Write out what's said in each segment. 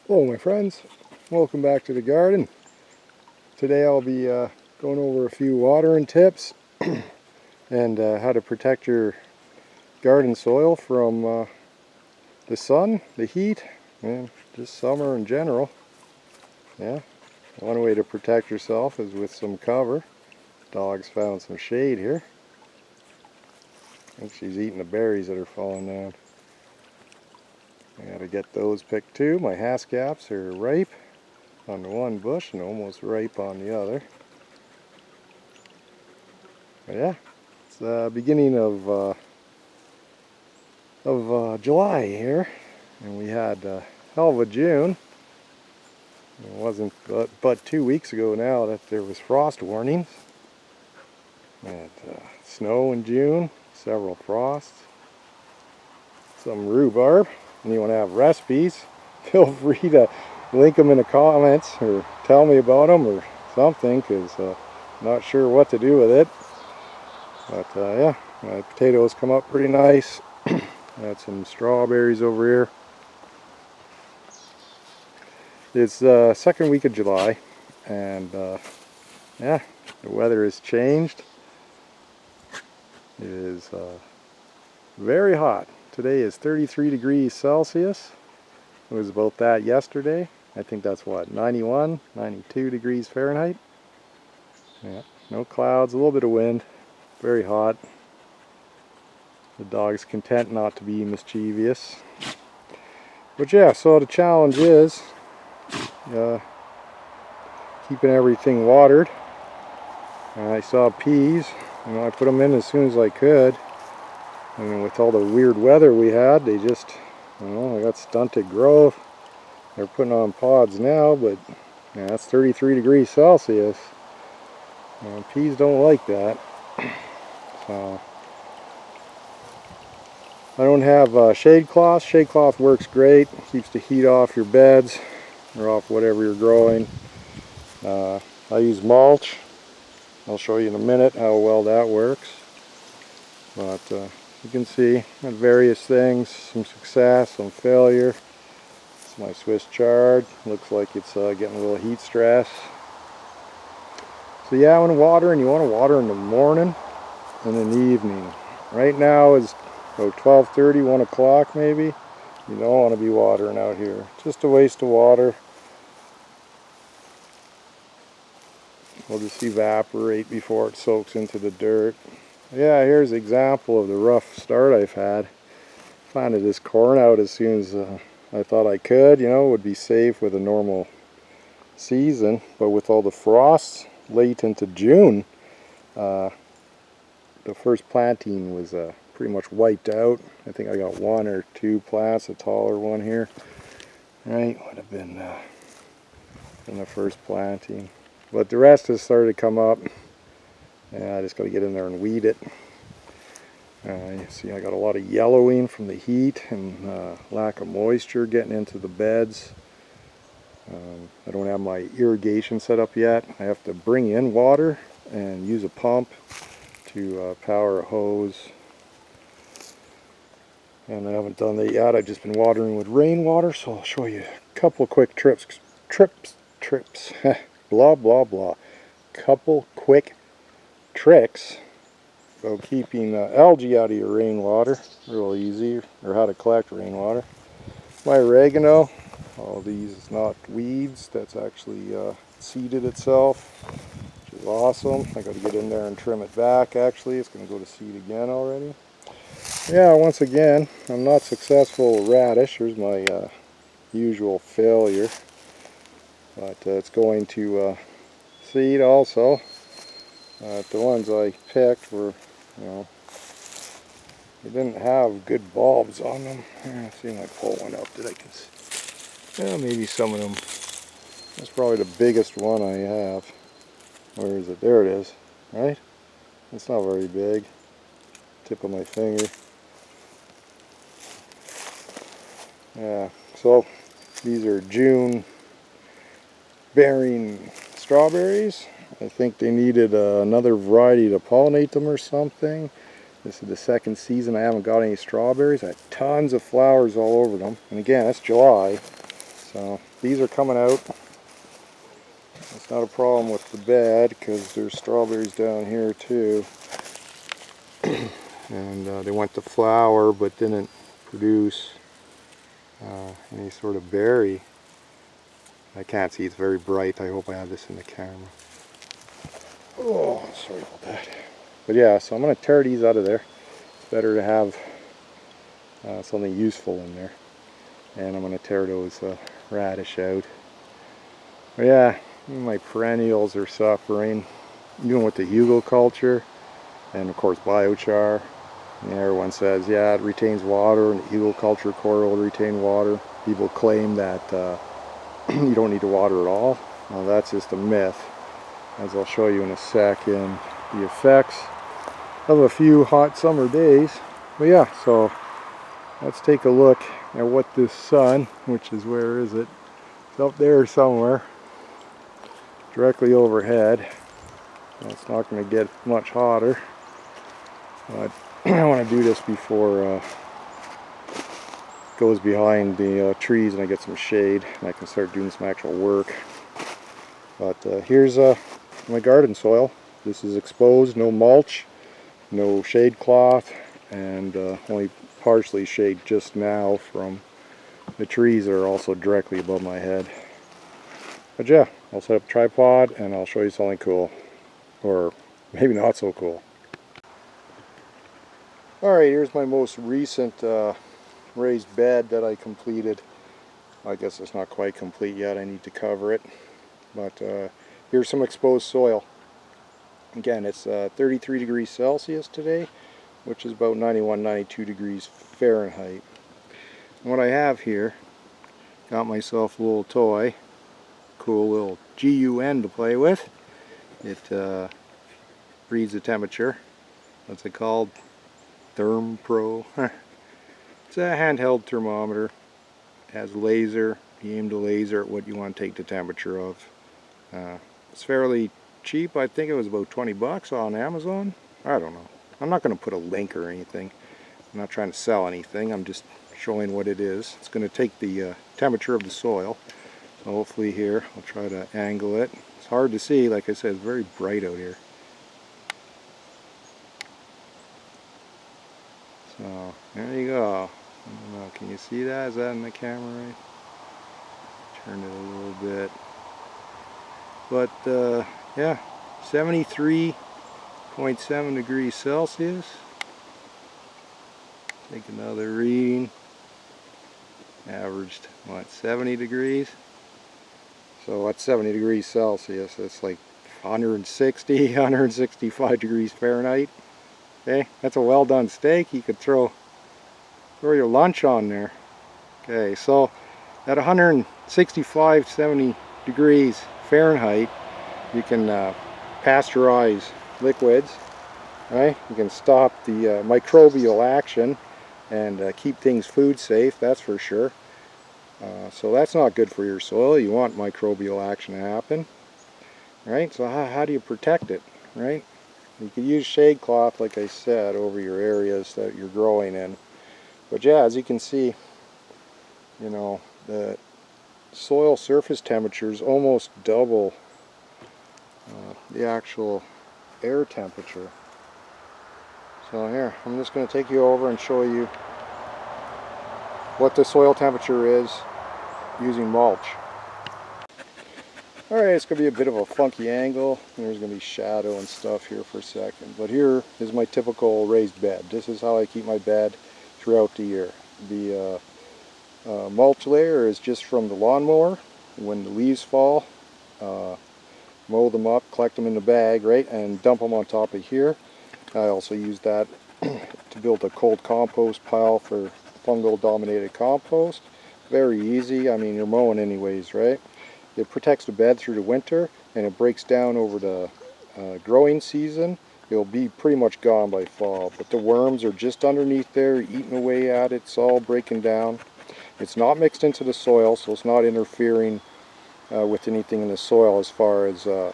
Hello my friends, welcome back to the garden. Today I'll be going over a few watering tips and how to protect your garden soil from the sun, the heat, and just summer in general. Yeah, one way to protect yourself is with some cover. Dog's found some shade here. I think she's eating the berries that are falling down. I gotta get those picked too. My haskaps are ripe on the one bush and almost ripe on the other. But yeah, it's the beginning of July here, and we had a hell of a June. It wasn't but 2 weeks ago now that there was frost warnings. And snow in June, several frosts, some rhubarb. Anyone have recipes? Feel free to link them in the comments or tell me about them or something, because I'm not sure what to do with it. But yeah, my potatoes come up pretty nice. Got some strawberries over here. It's the second week of July, and yeah, the weather has changed. It is very hot. Today is 33 degrees Celsius. It was about that yesterday. I think that's what, 91, 92 degrees Fahrenheit. Yeah, no clouds, a little bit of wind, very hot. The dog's content not to be mischievous. But yeah, so the challenge is keeping everything watered. I saw peas, I put them in as soon as I could. And with all the weird weather we had, they just, I got stunted growth. They're putting on pods now, but yeah, that's 33 degrees Celsius. Peas don't like that. So I don't have shade cloth. Shade cloth works great. Keeps the heat off your beds or off whatever you're growing. I use mulch. I'll show you in a minute how well that works. But you can see various things, some success, some failure. It's my Swiss chard. Looks like it's getting a little heat stress. So yeah, when and you want to water in the morning and in the evening. Right now is about 12:30, 1 o'clock maybe. You don't want to be watering out here. Just a waste of water. We'll just evaporate before it soaks into the dirt. Yeah, here's an example of the rough start I've had. Planted this corn out as soon as I thought I could. It would be safe with a normal season, but with all the frosts late into June, the first planting was pretty much wiped out. I think I got one or two plants, a taller one here. Right, would have been in the first planting. But the rest has started to come up. Yeah, I just got to get in there and weed it. You see I got a lot of yellowing from the heat and lack of moisture getting into the beds. I don't have my irrigation set up yet. I have to bring in water and use a pump to power a hose. And I haven't done that yet. I've just been watering with rainwater, so I'll show you a couple of quick trips, blah blah blah. Couple quick tricks about keeping algae out of your rainwater. Real easy, or how to collect rainwater. My oregano, all these is not weeds, that's actually seeded itself, which is awesome. I got to get in there and trim it back. Actually, it's going to go to seed again already. Yeah, once again, I'm not successful with radish. Here's my usual failure, but it's going to seed also. The ones I picked were, they didn't have good bulbs on them. Let's see if I pull one up that I can see. Yeah, maybe some of them. That's probably the biggest one I have. Where is it? There it is. Right? It's not very big. Tip of my finger. Yeah, so these are June bearing strawberries. I think they needed another variety to pollinate them or something. This is the second season I haven't got any strawberries. I have tons of flowers all over them. And again, it's July, So these are coming out. It's not a problem with the bed because there's strawberries down here too. And they went to flower but didn't produce any sort of berry. I can't see, it's very bright. I hope I have this in the camera. Oh, sorry about that. But yeah, so I'm going to tear these out of there. It's better to have something useful in there. And I'm going to tear those radish out. But yeah, my perennials are suffering. Even with the hugelkultur and of course biochar. And everyone says, yeah, it retains water, and the hugelkultur core will retain water. People claim that you don't need to water at all. Well, that's just a myth, as I'll show you in a second. The effects of a few hot summer days. But yeah, so let's take a look at what this sun, which is, where is it? It's up there somewhere, directly overhead. It's not going to get much hotter, but I want to do this before it goes behind the trees and I get some shade and I can start doing some actual work. But here's my garden soil. This is exposed, no mulch, no shade cloth, and only partially shade just now from the trees that are also directly above my head. But yeah, I'll set up a tripod and I'll show you something cool, or maybe not so cool. Alright, here's my most recent raised bed that I completed. I guess it's not quite complete yet, I need to cover it. But here's some exposed soil. Again, it's 33 degrees Celsius today, which is about 91, 92 degrees Fahrenheit. And what I have here, got myself a little toy, cool little GUN to play with. It reads the temperature. What's it called? ThermPro. It's a handheld thermometer. It has a laser. You aim the laser at what you want to take the temperature of. It's fairly cheap. I think it was about 20 bucks on Amazon. I don't know. I'm not going to put a link or anything. I'm not trying to sell anything. I'm just showing what it is. It's going to take the temperature of the soil. So hopefully here, I'll try to angle it. It's hard to see. Like I said, it's very bright out here. So there you go. I don't know, can you see that? Is that in the camera right? Turn it a little bit. But yeah, 73.7 degrees Celsius. Take another reading. Averaged, what, 70 degrees? So that's 70 degrees Celsius. That's like 160, 165 degrees Fahrenheit. Okay, that's a well done steak. You could throw your lunch on there. Okay, so at 165, 70 degrees Fahrenheit, you can pasteurize liquids. Right? You can stop the microbial action and keep things food safe, that's for sure. So that's not good for your soil. You want microbial action to happen. Right? So how do you protect it? Right? You can use shade cloth, like I said, over your areas that you're growing in. But yeah, as you can see, you know, the soil surface temperature is almost double the actual air temperature. So here, I'm just going to take you over and show you what the soil temperature is using mulch. Alright, it's going to be a bit of a funky angle. There's going to be shadow and stuff here for a second. But here is my typical raised bed. This is how I keep my bed throughout the year. The mulch layer is just from the lawnmower. When the leaves fall, mow them up, collect them in the bag, right, and dump them on top of here. I also use that to build a cold compost pile for fungal dominated compost. Very easy. I mean, you're mowing anyways, right? It protects the bed through the winter, and it breaks down over the growing season. It'll be pretty much gone by fall, but the worms are just underneath there, eating away at it. It's all breaking down. It's not mixed into the soil, so it's not interfering with anything in the soil as far as the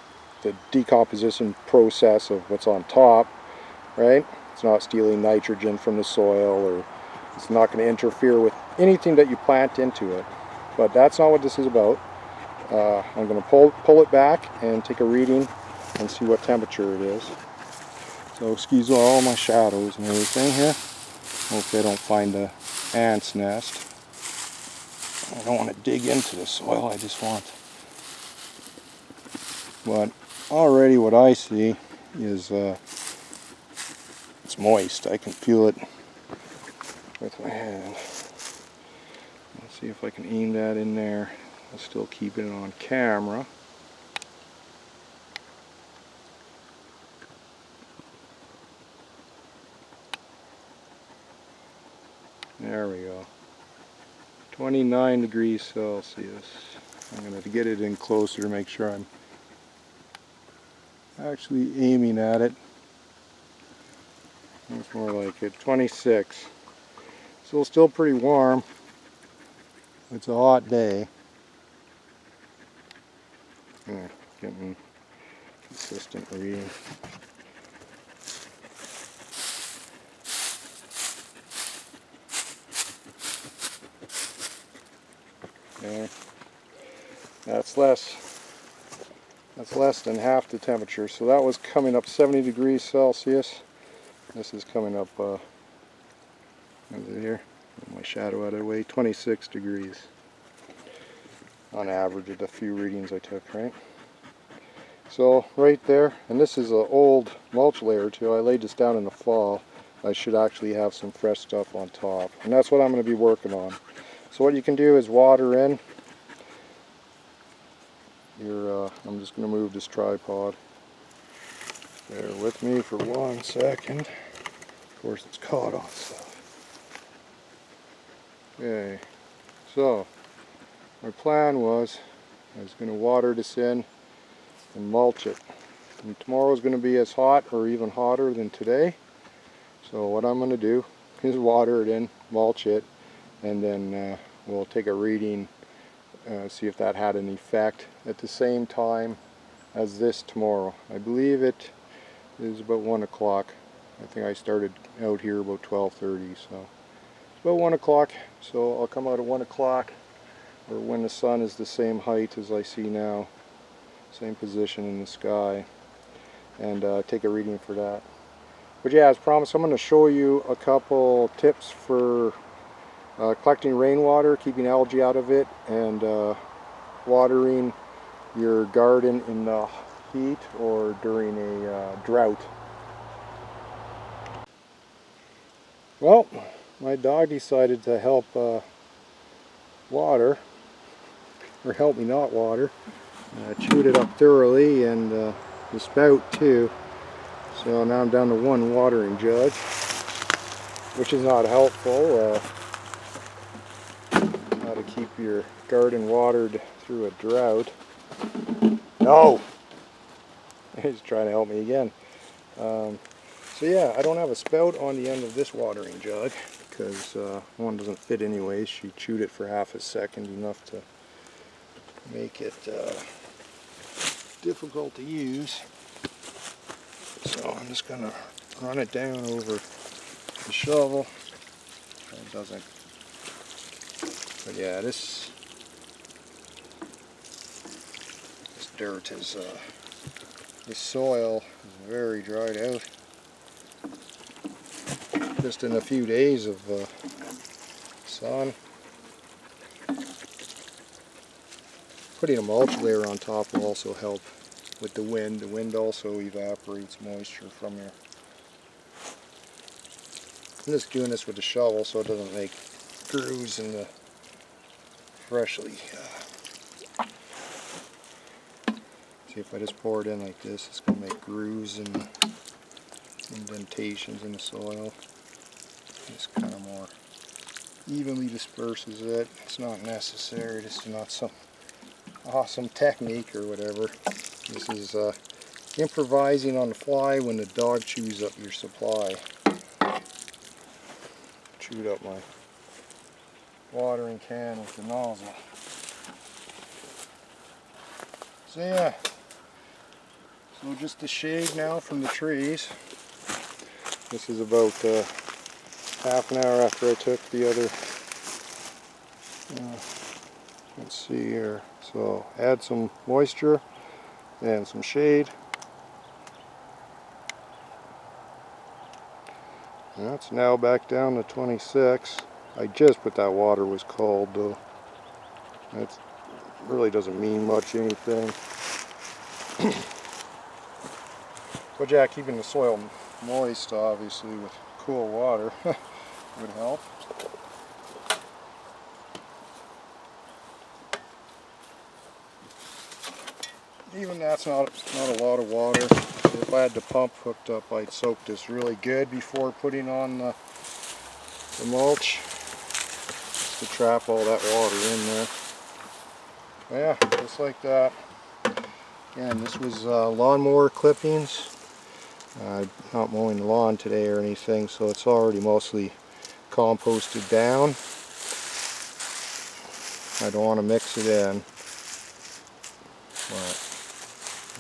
decomposition process of what's on top, right? It's not stealing nitrogen from the soil, or it's not going to interfere with anything that you plant into it. but that's not what this is about. I'm going to pull it back and take a reading and see what temperature it is. So excuse all my shadows and everything here. Hopefully I don't find the ant's nest. I don't want to dig into the soil, I just want. But already what I see is it's moist. I can feel it with my hand. Let's see if I can aim that in there. I'll still keep it on camera. There we go. 29 degrees Celsius. I'm going to get it in closer to make sure I'm actually aiming at it. That's more like it. 26. So still pretty warm. It's a hot day. Getting consistent reading. Okay. That's less than half the temperature. So that was coming up 70 degrees Celsius. This is coming up over here. My shadow out of the way, 26 degrees on average of the few readings I took, right? So right there, and this is an old mulch layer too. I laid this down in the fall. I should actually have some fresh stuff on top, and that's what I'm going to be working on. So what you can do is water in your, I'm just going to move this tripod. Bear with me for 1 second. Of course it's caught on stuff. Okay, so my plan was I was going to water this in and mulch it. And tomorrow is going to be as hot or even hotter than today. So what I'm going to do is water it in, mulch it, and then we'll take a reading, see if that had an effect at the same time as this tomorrow. I believe it is about 1 o'clock. I think I started out here about 12:30, so it's about 1 o'clock. So I'll come out at 1 o'clock, or when the sun is the same height as I see now, same position in the sky, and take a reading for that. But yeah, as promised, I'm going to show you a couple tips for collecting rainwater, keeping algae out of it, and watering your garden in the heat or during a drought. Well, my dog decided to help water, or help me not water. Chewed it up thoroughly, and the spout too. So now I'm down to 1 watering jug, which is not helpful. How to keep your garden watered through a drought. No! He's trying to help me again. So yeah, I don't have a spout on the end of this watering jug because one doesn't fit anyways. She chewed it for half a second, enough to make it difficult to use. So I'm just going to run it down over the shovel. It doesn't. But yeah, this dirt is, this soil is very dried out. Just in a few days of sun. Putting a mulch layer on top will also help with the wind. The wind also evaporates moisture from your... I'm just doing this with the shovel so it doesn't make grooves in the freshly... See, if I just pour it in like this, it's going to make grooves and indentations in the soil. Just kind of more evenly disperses it. It's not necessary. This is not some awesome technique or whatever. This is improvising on the fly when the dog chews up your supply. Chewed up my watering can with the nozzle. So yeah, so just the shade now from the trees. This is about half an hour after I took the other Let's see here. So add some moisture and some shade. That's now back down to 26. I just put that water was cold though. That really doesn't mean much anything. But yeah, keeping the soil moist obviously with cool water would help. Even that's not a lot of water. If I had the pump hooked up, I'd soak this really good before putting on the mulch, just to trap all that water in there. Yeah, just like that. Again, this was lawnmower clippings. Not mowing the lawn today or anything, so it's already mostly composted down. I don't want to mix it in, but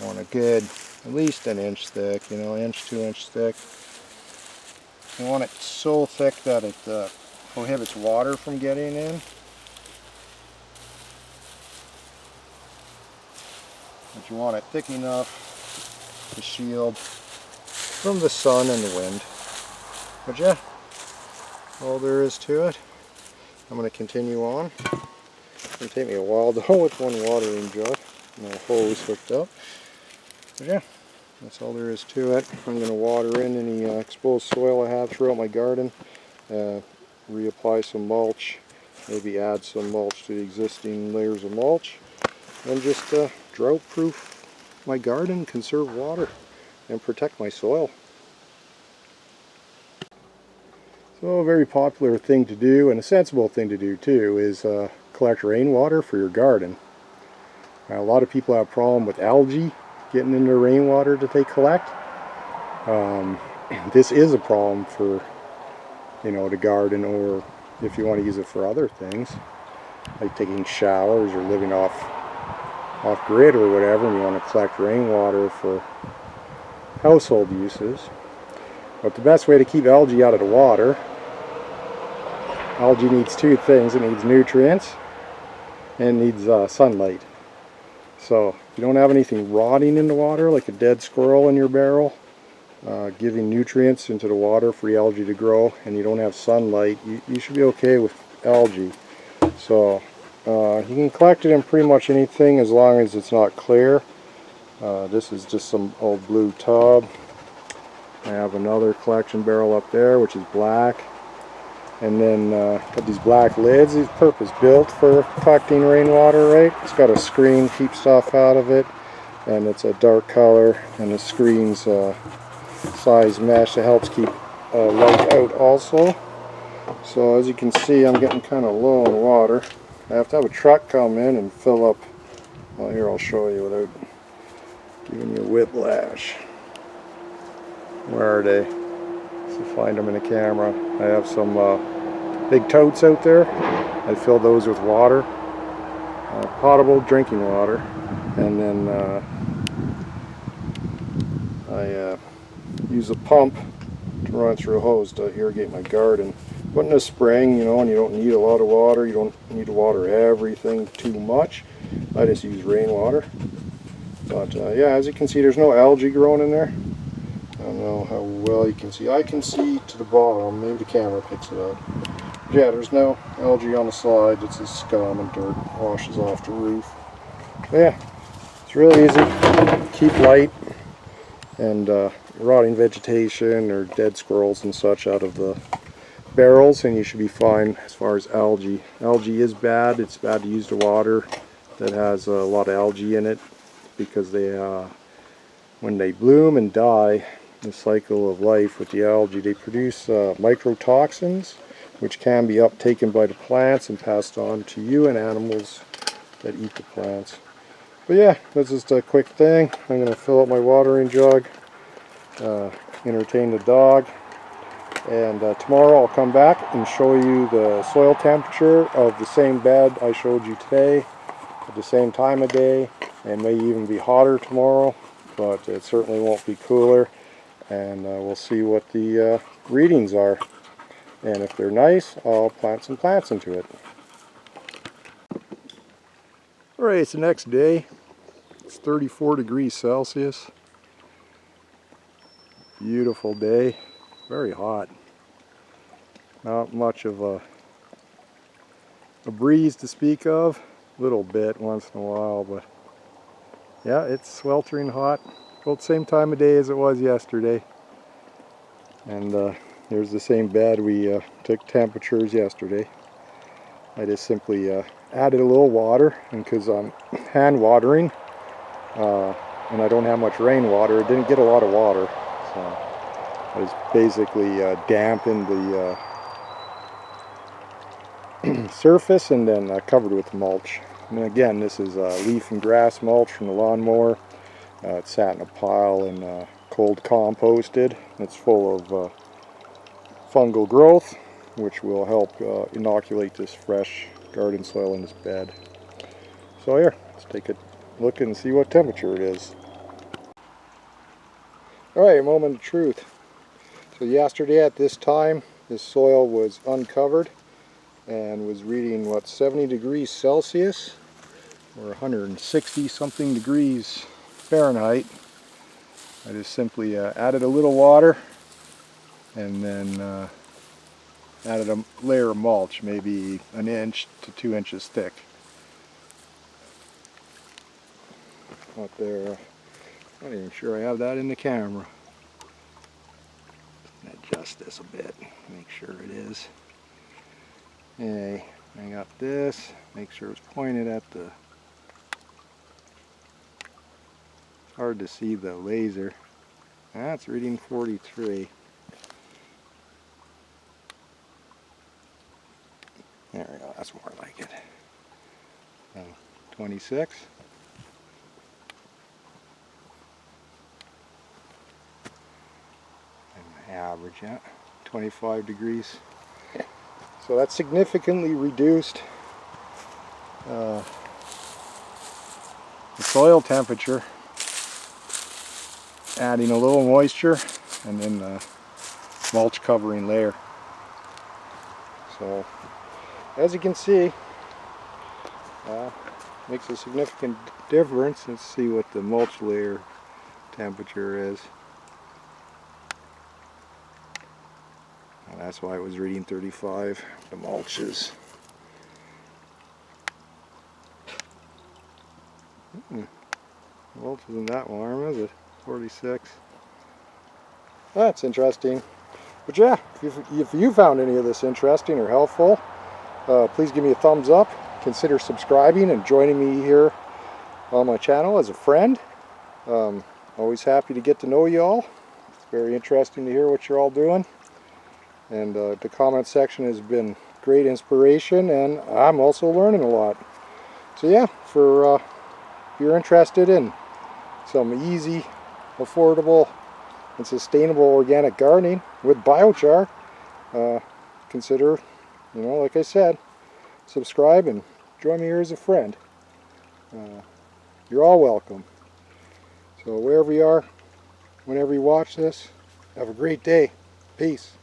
I want a good, at least an inch thick, you know, inch, 2 inch thick. You want it so thick that it prohibits water from getting in. But you want it thick enough to shield from the sun and the wind. But yeah, all there is to it. I'm going to continue on. It's going to take me a while though with one watering jug. No hose hooked up. But yeah, that's all there is to it. I'm going to water in any exposed soil I have throughout my garden. Reapply some mulch. Maybe add some mulch to the existing layers of mulch. And just drought-proof my garden, conserve water, and protect my soil. So a very popular thing to do, and a sensible thing to do too, is collect rainwater for your garden. Now, a lot of people have a problem with algae getting into rainwater that they collect. This is a problem for, you know, the garden, or if you want to use it for other things, like taking showers or living off grid or whatever, and you want to collect rainwater for household uses. But the best way to keep algae out of the water, algae needs two things. It needs nutrients and it needs sunlight. So if you don't have anything rotting in the water, like a dead squirrel in your barrel, giving nutrients into the water for the algae to grow, and you don't have sunlight, you should be okay with algae. So you can collect it in pretty much anything as long as it's not clear. This is just some old blue tub. I have another collection barrel up there which is black, and then got these black lids. These purpose built for collecting rainwater, right? It's got a screen to keep stuff out of it, and it's a dark color, and the screen's size mesh that helps keep light out also. So as you can see, I'm getting kind of low on water. I have to have a truck come in and fill up. Well, here I'll show you without giving you whiplash. Where are they? So find them in the camera. I have some big totes out there. I fill those with water, potable drinking water, and then I use a pump to run through a hose to irrigate my garden. But in the spring, you know, and you don't need a lot of water, you don't need to water everything too much. I just use rainwater. But yeah, as you can see, there's no algae growing in there. I don't know how well you can see. I can see to the bottom. Maybe the camera picks it up. Yeah, there's no algae on the side. It's just scum and dirt washes off the roof. But yeah, it's really easy. Keep light and rotting vegetation or dead squirrels and such out of the barrels, and you should be fine as far as algae. Algae is bad. It's bad to use the water that has a lot of algae in it, because they, when they bloom and die, the cycle of life with the algae, they produce microtoxins, which can be uptaken by the plants and passed on to you and animals that eat the plants. But yeah, that's just a quick thing. I'm going to fill up my watering jug, entertain the dog, and tomorrow I'll come back and show you the soil temperature of the same bed I showed you today at the same time of day. It may even be hotter tomorrow, but it certainly won't be cooler, and we'll see what the readings are, and if they're nice, I'll plant some plants into it. Alright, it's the next day. It's 34 degrees Celsius. Beautiful day. Very hot. Not much of a breeze to speak of. A little bit once in a while, but yeah, it's sweltering hot. About the same time of day as it was yesterday. And here's the same bed we took temperatures yesterday. I just simply added a little water, and because I'm hand watering and I don't have much rainwater, it didn't get a lot of water. So I just basically dampened the surface and then covered with mulch. And again, this is leaf and grass mulch from the lawnmower. It sat in a pile and cold composted. It's full of fungal growth, which will help inoculate this fresh garden soil in this bed. So here, let's take a look and see what temperature it is. Alright, moment of truth. So yesterday at this time, this soil was uncovered and was reading, what, 70 degrees Celsius or 160 something degrees Fahrenheit. I just simply added a little water and then added a layer of mulch, maybe an inch to 2 inches thick. Out there, I'm not even sure I have that in the camera. Adjust this a bit, make sure it is. Okay, I got this, make sure it's pointed at the, it's hard to see the laser. That's reading 43. There we go, that's more like it. 26. And average, yeah, 25 degrees. So that's significantly reduced the soil temperature, adding a little moisture and then the mulch covering layer. So as you can see, makes a significant difference. Let's see what the mulch layer temperature is. And that's why it was reading 35. The mulch is mulch isn't that warm, is it? 46. That's interesting. But yeah, if you found any of this interesting or helpful, please give me a thumbs up. Consider subscribing and joining me here on my channel as a friend. Always happy to get to know you all. It's very interesting to hear what you're all doing. And the comment section has been great inspiration, and I'm also learning a lot. So yeah, if you're interested in some easy, affordable, and sustainable organic gardening with biochar, consider, like I said, subscribe and join me here as a friend. You're all welcome. So wherever you are, whenever you watch this, have a great day. Peace.